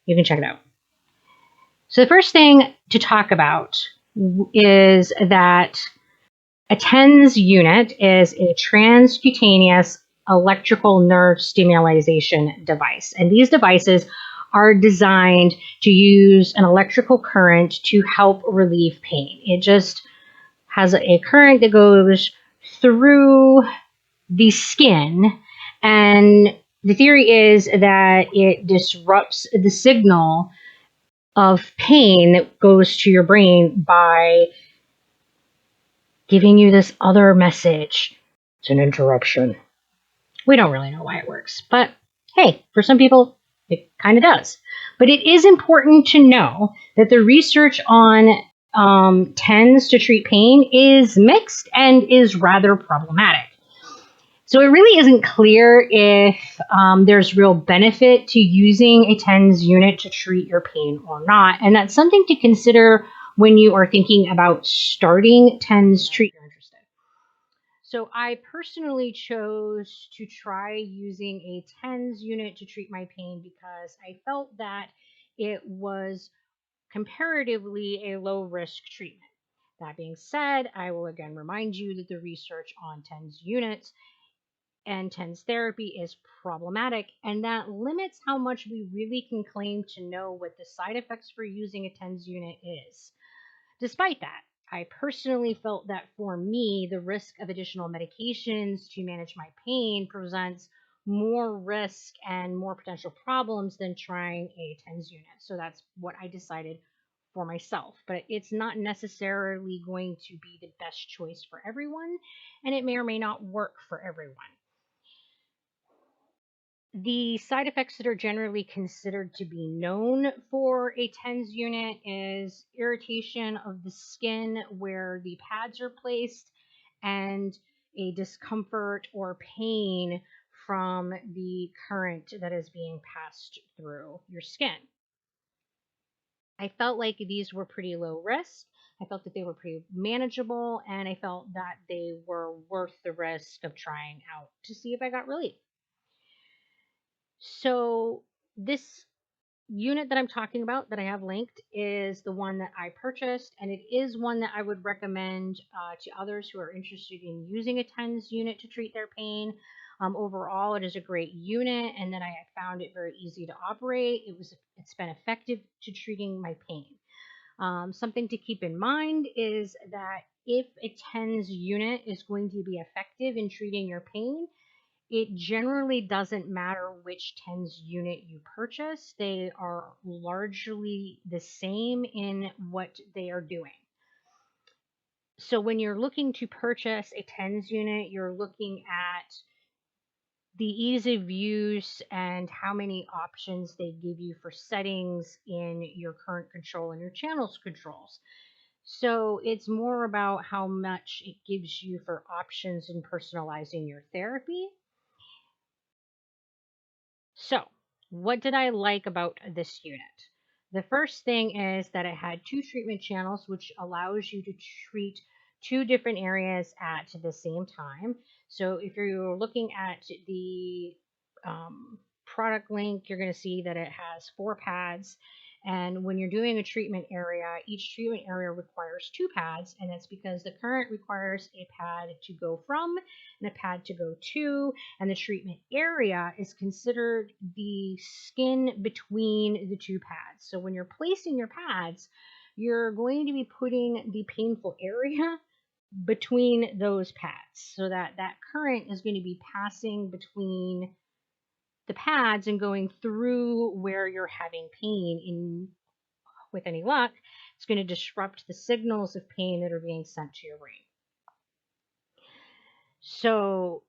You can check it out. So the first thing to talk about is that a TENS unit is a transcutaneous electrical nerve stimulation device. And these devices are designed to use an electrical current to help relieve pain. It just has a current that goes through the skin, and the theory is that it disrupts the signal of pain that goes to your brain by giving you this other message. It's an interruption. We don't really know why it works, but hey, for some people, it kind of does. But it is important to know that the research on TENS to treat pain is mixed and is rather problematic. So it really isn't clear if there's real benefit to using a TENS unit to treat your pain or not. And that's something to consider when you are thinking about starting TENS treatment. So I personally chose to try using a TENS unit to treat my pain because I felt that it was comparatively a low risk treatment. That being said, I will again remind you that the research on TENS units and TENS therapy is problematic, and that limits how much we really can claim to know what the side effects for using a TENS unit is. Despite that, I personally felt that for me, the risk of additional medications to manage my pain presents more risk and more potential problems than trying a TENS unit. So that's what I decided for myself. But it's not necessarily going to be the best choice for everyone, and it may or may not work for everyone. The side effects that are generally considered to be known for a TENS unit is irritation of the skin where the pads are placed and a discomfort or pain from the current that is being passed through your skin. I felt like these were pretty low risk. I felt that they were pretty manageable, and I felt that they were worth the risk of trying out to see if I got relief. So, this unit that I'm talking about that I have linked is the one that I purchased, and it is one that I would recommend to others who are interested in using a TENS unit to treat their pain. Overall, it is a great unit, and then I found it very easy to operate. It's been effective to treating my pain. Something to keep in mind is that if a TENS unit is going to be effective in treating your pain, it generally doesn't matter which TENS unit you purchase. They are largely the same in what they are doing. So when you're looking to purchase a TENS unit, you're looking at the ease of use and how many options they give you for settings in your current control and your channels controls. So it's more about how much it gives you for options in personalizing your therapy. So, what did I like about this unit? The first thing is that it had two treatment channels, which allows you to treat two different areas at the same time. So, if you're looking at the product link, you're going to see that it has 4 pads. And when you're doing a treatment area, each treatment area requires 2 pads, and that's because the current requires a pad to go from and a pad to go to, and the treatment area is considered the skin between the 2 pads. So when you're placing your pads, you're going to be putting the painful area between those pads so that that current is going to be passing between the pads and going through where you're having pain. In with any luck, it's going to disrupt the signals of pain that are being sent to your brain. So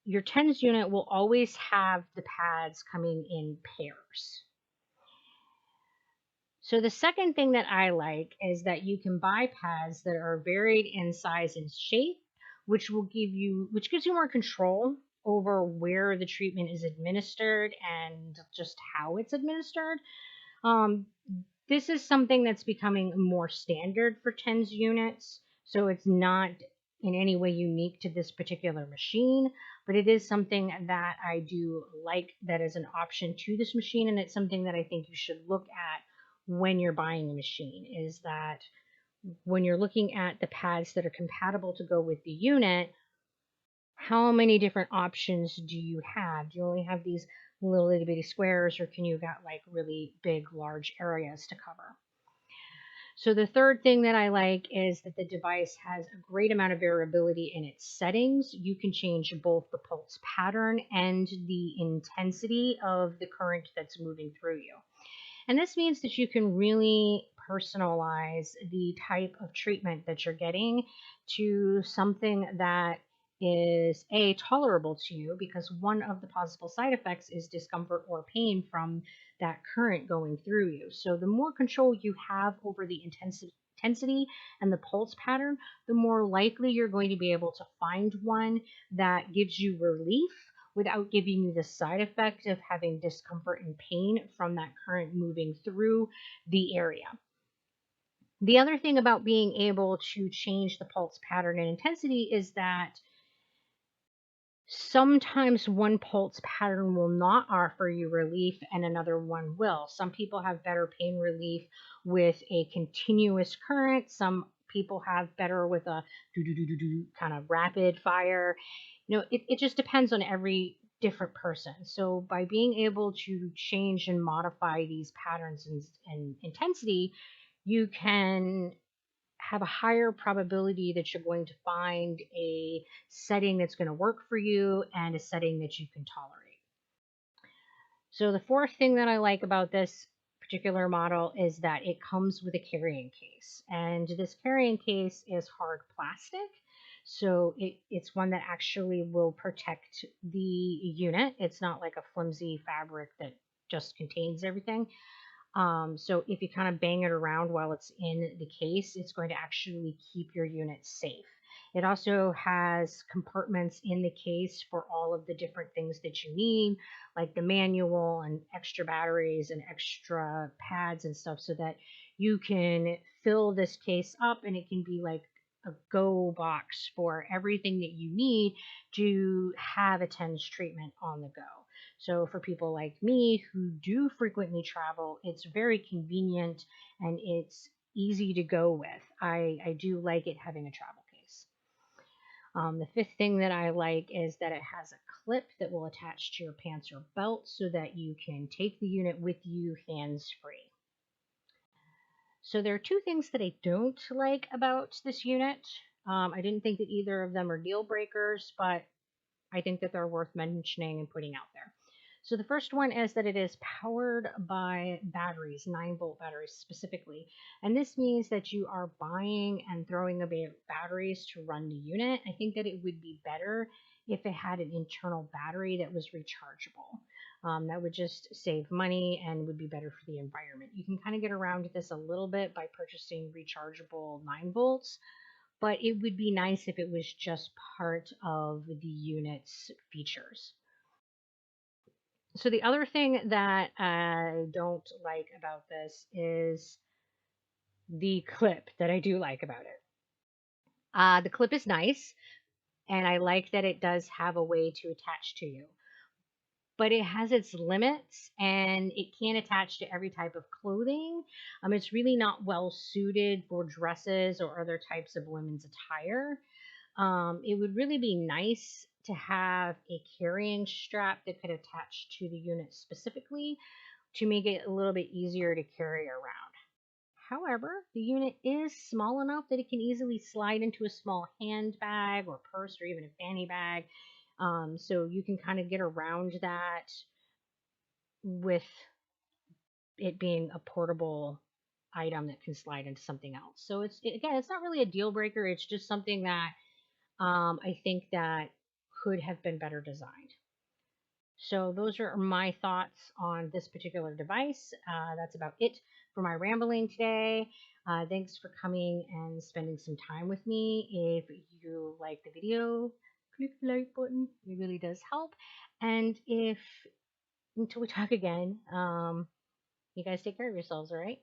your TENS unit will always have the pads coming in pairs. So the second thing that I like is that you can buy pads that are varied in size and shape, which gives you more control over where the treatment is administered and just how it's administered. Um, this is something that's becoming more standard for TENS units, so it's not in any way unique to this particular machine, but it is something that I do like that is an option to this machine, and it's something that I think you should look at when you're buying a machine, is that when you're looking at the pads that are compatible to go with the unit, how many different options do you have? Do you only have these little itty bitty squares, or can you got like really big, large areas to cover? So the third thing that I like is that the device has a great amount of variability in its settings. You can change both the pulse pattern and the intensity of the current that's moving through you. And this means that you can really personalize the type of treatment that you're getting to something that is tolerable to you, because one of the possible side effects is discomfort or pain from that current going through you. So the more control you have over the intensity and the pulse pattern, the more likely you're going to be able to find one that gives you relief without giving you the side effect of having discomfort and pain from that current moving through the area. The other thing about being able to change the pulse pattern and intensity is that sometimes one pulse pattern will not offer you relief and another one will. Some people have better pain relief with a continuous current. Some people have better with a do kind of rapid fire. It just depends on every different person. So by being able to change and modify these patterns and intensity, you can have a higher probability that you're going to find a setting that's going to work for you and a setting that you can tolerate. So the fourth thing that I like about this particular model is that it comes with a carrying case. And this carrying case is hard plastic. So it's one that actually will protect the unit. It's not like a flimsy fabric that just contains everything. So if you kind of bang it around while it's in the case, it's going to actually keep your unit safe. It also has compartments in the case for all of the different things that you need, like the manual and extra batteries and extra pads and stuff, so that you can fill this case up and it can be like a go box for everything that you need to have a TENS treatment on the go. So for people like me who do frequently travel, it's very convenient and it's easy to go with. I do like it having a travel case. The fifth thing that I like is that it has a clip that will attach to your pants or belt so that you can take the unit with you hands-free. So there are two things that I don't like about this unit. I didn't think that either of them are deal breakers, but I think that they're worth mentioning and putting out there. So the first one is that it is powered by batteries, 9-volt batteries specifically. And this means that you are buying and throwing away batteries to run the unit. I think that it would be better if it had an internal battery that was rechargeable. That would just save money and would be better for the environment. You can kind of get around this a little bit by purchasing rechargeable 9 volts, but it would be nice if it was just part of the unit's features. So the other thing that I don't like about this is the clip that I do like about it. The clip is nice, and I like that it does have a way to attach to you, but it has its limits and it can't attach to every type of clothing. It's really not well suited for dresses or other types of women's attire. It would really be nice to have a carrying strap that could attach to the unit specifically to make it a little bit easier to carry around. However, the unit is small enough that it can easily slide into a small handbag or purse or even a fanny bag. So you can kind of get around that with it being a portable item that can slide into something else. So it's not really a deal breaker. It's just something that I think that could have been better designed. So those are my thoughts on this particular device. That's about it for my rambling today. Thanks for coming and spending some time with me. If you like the video, click the like button. It really does help. And until we talk again, you guys take care of yourselves, all right?